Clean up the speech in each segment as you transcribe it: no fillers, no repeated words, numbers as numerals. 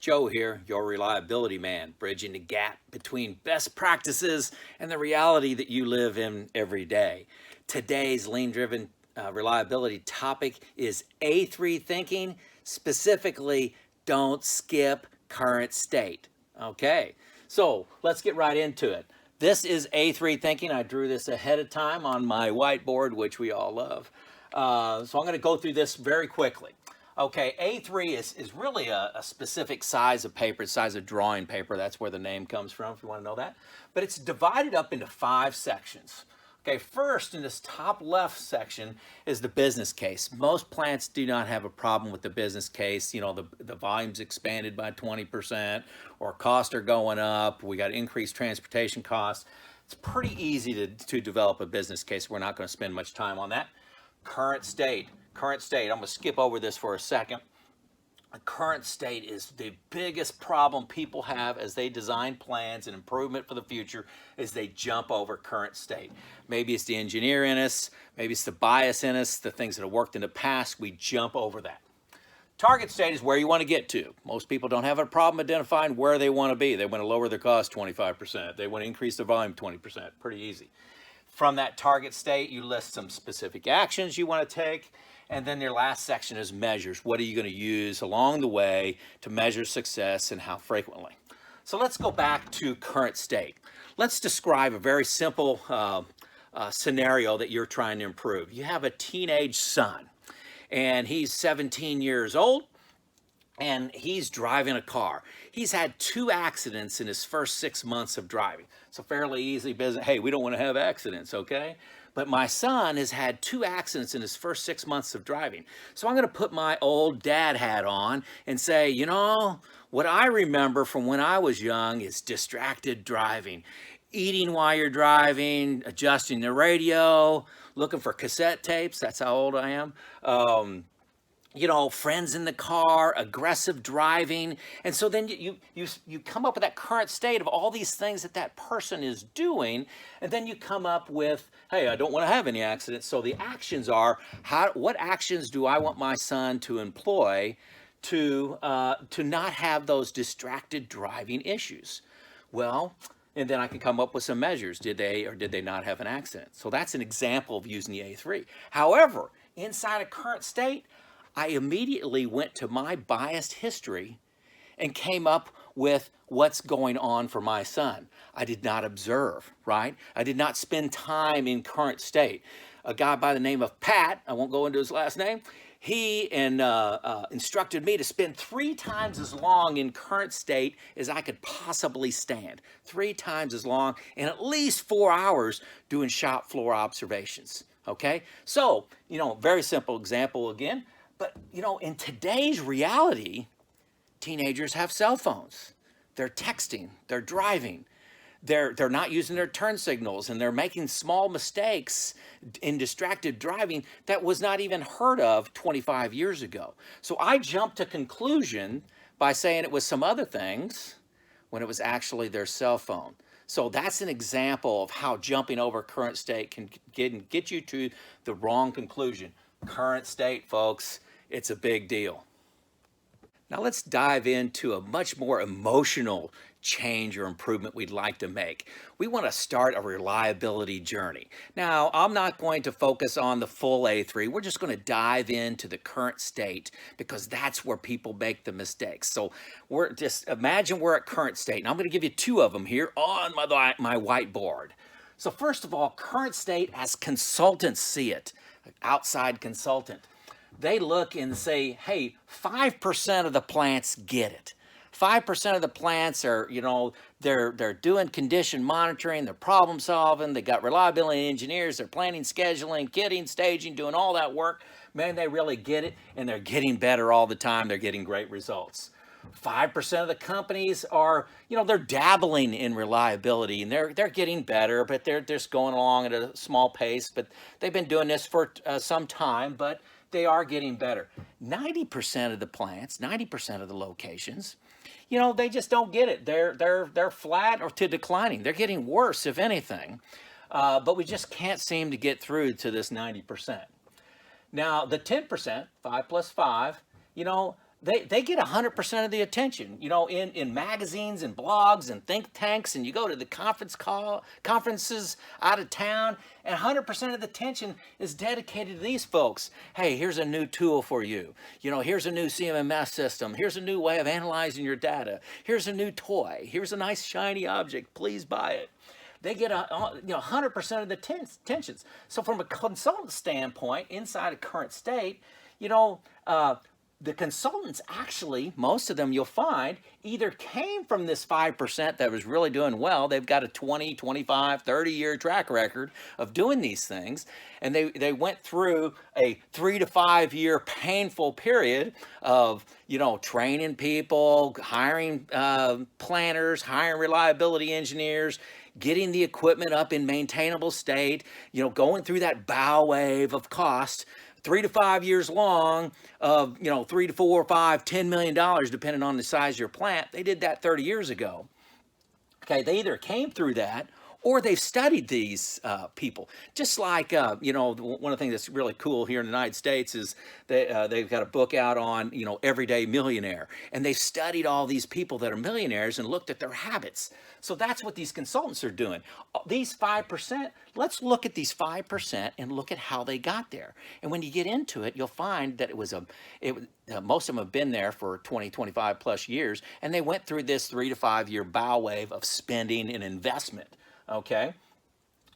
Joe here, your reliability man, bridging the gap between best practices and the reality that you live in every day. Today's lean-driven reliability topic is A3 thinking, specifically don't skip current state. Okay, so let's get right into it. This is A3 thinking. I drew this ahead of time on my whiteboard, which we all love. So I'm going to go through this very quickly. Okay, A3 is really a specific size of paper, size of drawing paper. That's where the name comes from, if you want to know that. But it's divided up into 5 sections. Okay, first in this top left section is the business case. Most plants do not have a problem with the business case. You know, the volume's expanded by 20% or costs are going up. We got increased transportation costs. It's pretty easy to develop a business case. We're not going to spend much time on that. Current state. I'm going to skip over this for a second. The current state is the biggest problem people have as they design plans and improvement for the future is they jump over current state. Maybe it's the engineer in us, maybe it's the bias in us, the things that have worked in the past, we jump over that. Target state is where you want to get to. Most people don't have a problem identifying where they want to be. They want to lower their cost 25%. They want to increase their volume 20%. Pretty easy. From that target state, you list some specific actions you want to take. And then your last section is measures. What are you going to use along the way to measure success and how frequently? So let's go back to current state. Let's describe a very simple scenario that you're trying to improve. You have a teenage son, and he's 17 years old, and he's driving a car. He's had 2 accidents in his first 6 months of driving. So fairly easy business. Hey, we don't want to have accidents, okay? But my son has had 2 accidents in his first 6 months of driving. So I'm going to put my old dad hat on and say, you know, what I remember from when I was young is distracted driving. Eating while you're driving, adjusting the radio, looking for cassette tapes. That's how old I am. You know, friends in the car, aggressive driving. And so then you come up with that current state of all these things that person is doing. And then you come up with, hey, I don't want to have any accidents. So the actions are, what actions do I want my son to employ to not have those distracted driving issues? Well, and then I can come up with some measures. Did they or did they not have an accident? So that's an example of using the A3. However, inside a current state, I immediately went to my biased history and came up with what's going on for my son. I did not observe, right? I did not spend time in current state. A guy by the name of Pat, I won't go into his last name, he instructed me to spend 3 times as long in current state as I could possibly stand. 3 times as long and at least 4 hours doing shop floor observations, okay? So, you know, very simple example again. But, you know, in today's reality, teenagers have cell phones. They're texting, they're driving, they're not using their turn signals, and they're making small mistakes in distracted driving that was not even heard of 25 years ago. So I jumped to conclusion by saying it was some other things when it was actually their cell phone. So that's an example of how jumping over current state can get you to the wrong conclusion. Current state, folks, it's a big deal. Now let's dive into a much more emotional change or improvement we'd like to make. We want to start a reliability journey. Now, I'm not going to focus on the full A3. We're just going to dive into the current state because that's where people make the mistakes. So imagine we're at current state. And I'm going to give you 2 of them here on my whiteboard. So first of all, current state as consultants see it, outside consultant. They look and say, hey, 5% of the plants get it. 5% of the plants are, you know, they're doing condition monitoring, they're problem solving, they got reliability engineers, they're planning, scheduling, kitting, staging, doing all that work. Man, they really get it, and they're getting better all the time. They're getting great results. 5% of the companies are, you know, they're dabbling in reliability, and they're getting better, but they're just going along at a small pace. But they've been doing this for some time, but they are getting better. 90% of the plants, 90% of the locations, you know, they just don't get it. They're flat or to declining. They're getting worse, if anything. But we just can't seem to get through to this 90%. Now, the 10%, 5 plus 5, you know, they get 100% of the attention, you know, in magazines and blogs and think tanks, and you go to the conferences out of town, and 100% of the attention is dedicated to these folks. Hey, here's a new tool for you. You know, here's a new CMMS system. Here's a new way of analyzing your data. Here's a new toy. Here's a nice shiny object. Please buy it. They get 100% of the attentions. So from a consultant standpoint, inside a current state, you know, the consultants actually, most of them you'll find, either came from this 5% that was really doing well. They've got a 20, 25, 30-year track record of doing these things. And they went through a 3 to 5 year painful period of, you know, training people, hiring planners, hiring reliability engineers, getting the equipment up in maintainable state, you know, going through that bow wave of cost, 3 to 5 years long of, you know, 3 to 4, 5, $10 million, depending on the size of your plant. They did that 30 years ago. Okay, they either came through that or they've studied these people. Just like, you know, one of the things that's really cool here in the United States is they've got a book out on, you know, Everyday Millionaire. And they've studied all these people that are millionaires and looked at their habits. So that's what these consultants are doing. These 5%, let's look at these 5% and look at how they got there. And when you get into it, you'll find that most of them have been there for 20, 25 plus years, and they went through this 3 to 5 year bow wave of spending and investment. Okay,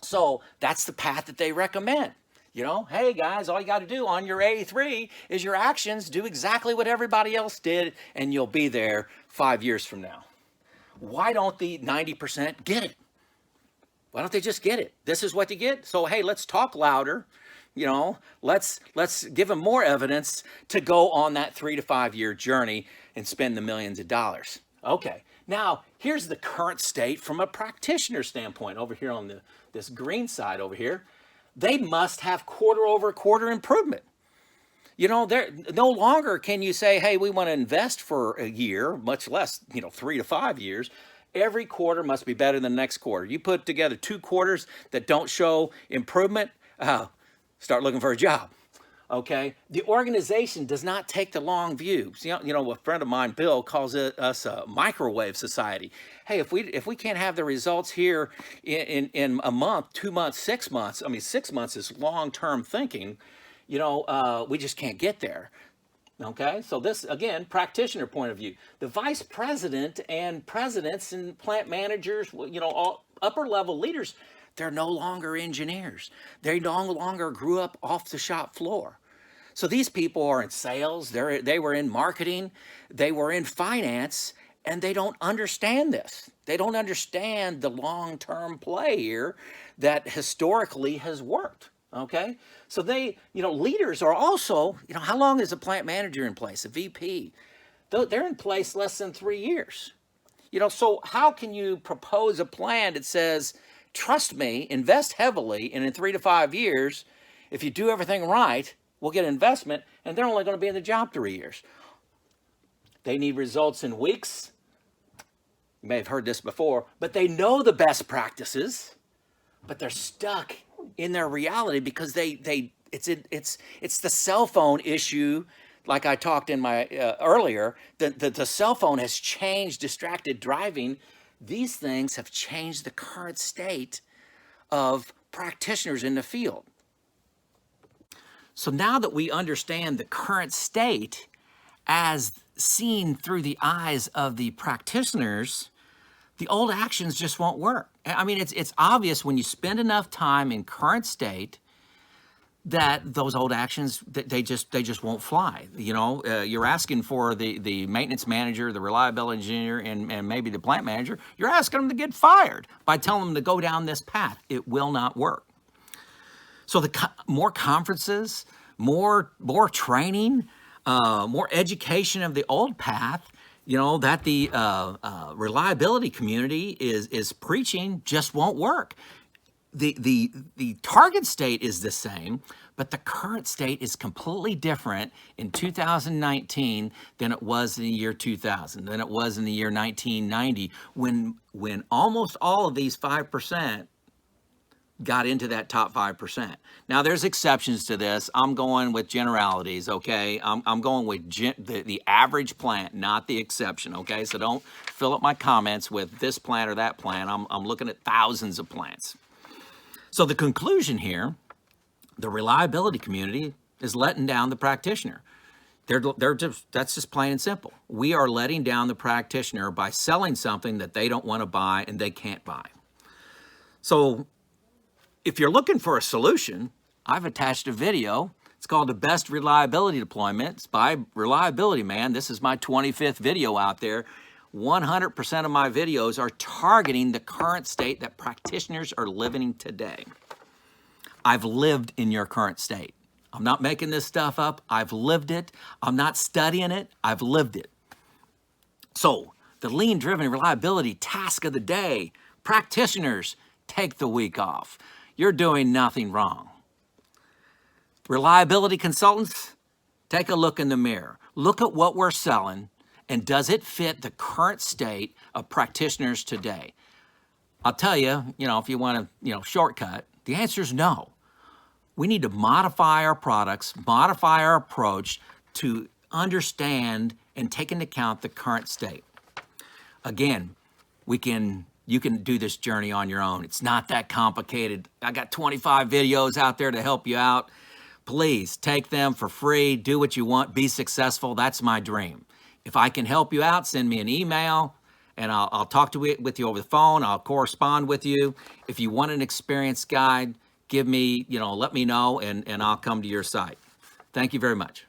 so that's the path that they recommend. You know, hey guys, all you got to do on your A3 is your actions, do exactly what everybody else did, and you'll be there 5 years from now. Why don't the 90% get it? Why don't they just get it? This is what you get. So hey, let's talk louder. You know, let's give them more evidence to go on that 3 to 5 year journey and spend the millions of dollars. Okay. Now, here's the current state from a practitioner standpoint over here on this green side over here. They must have quarter over quarter improvement. You know, no longer can you say, hey, we want to invest for a year, much less, you know, 3 to 5 years. Every quarter must be better than the next quarter. You put together 2 quarters that don't show improvement, start looking for a job. Okay, the organization does not take the long view. You know, a friend of mine, Bill, calls us a microwave society. Hey, if we can't have the results here in a month, 2 months, 6 months. I mean, 6 months is long-term thinking. You know, we just can't get there. Okay, so this again, practitioner point of view. The vice president and presidents and plant managers, you know, all upper level leaders, they're no longer engineers. They no longer grew up off the shop floor. So these people are in sales, they were in marketing, they were in finance, and they don't understand this. They don't understand the long-term play here that historically has worked, okay? So leaders are also, you know, how long is a plant manager in place, a VP? They're in place less than 3 years. You know, so how can you propose a plan that says, trust me, invest heavily, and in 3 to 5 years, if you do everything right, we'll get investment, and they're only going to be in the job 3 years. They need results in weeks. You may have heard this before, but they know the best practices, but they're stuck in their reality because it's the cell phone issue. Like I talked in my earlier, the cell phone has changed distracted driving. These things have changed the current state of practitioners in the field. So now that we understand the current state as seen through the eyes of the practitioners, the old actions just won't work. I mean, it's obvious when you spend enough time in current state that those old actions, they just won't fly. You know, you're asking for the maintenance manager, the reliability engineer, and maybe the plant manager, you're asking them to get fired by telling them to go down this path. It will not work. So more conferences, more training, more education of the old path, you know, that the reliability community is preaching just won't work. The target state is the same, but the current state is completely different in 2019 than it was in the year 2000, than it was in the year 1990, when almost all of these 5% got into that top 5%. Now, there's exceptions to this. I'm going with generalities, okay? I'm going with the average plant, not the exception, okay? So don't fill up my comments with this plant or that plant. I'm looking at thousands of plants. So the conclusion here, the reliability community is letting down the practitioner. That's just plain and simple. We are letting down the practitioner by selling something that they don't want to buy and they can't buy. So if you're looking for a solution, I've attached a video. It's called The Best Reliability Deployment. It's by Reliability Man. This is my 25th video out there. 100% of my videos are targeting the current state that practitioners are living today. I've lived in your current state. I'm not making this stuff up. I've lived it. I'm not studying it. I've lived it. So the lean-driven reliability task of the day, practitioners, take the week off. You're doing nothing wrong. Reliability consultants, take a look in the mirror. Look at what we're selling, and does it fit the current state of practitioners today? I'll tell you, if you want to, shortcut, the answer is no. We need to modify our products, modify our approach to understand and take into account the current state. Again, you can do this journey on your own. It's not that complicated. I got 25 videos out there to help you out. Please take them for free. Do what you want. Be successful. That's my dream. If I can help you out, send me an email and I'll talk with you over the phone. I'll correspond with you. If you want an experienced guide, give me, let me know and I'll come to your site. Thank you very much.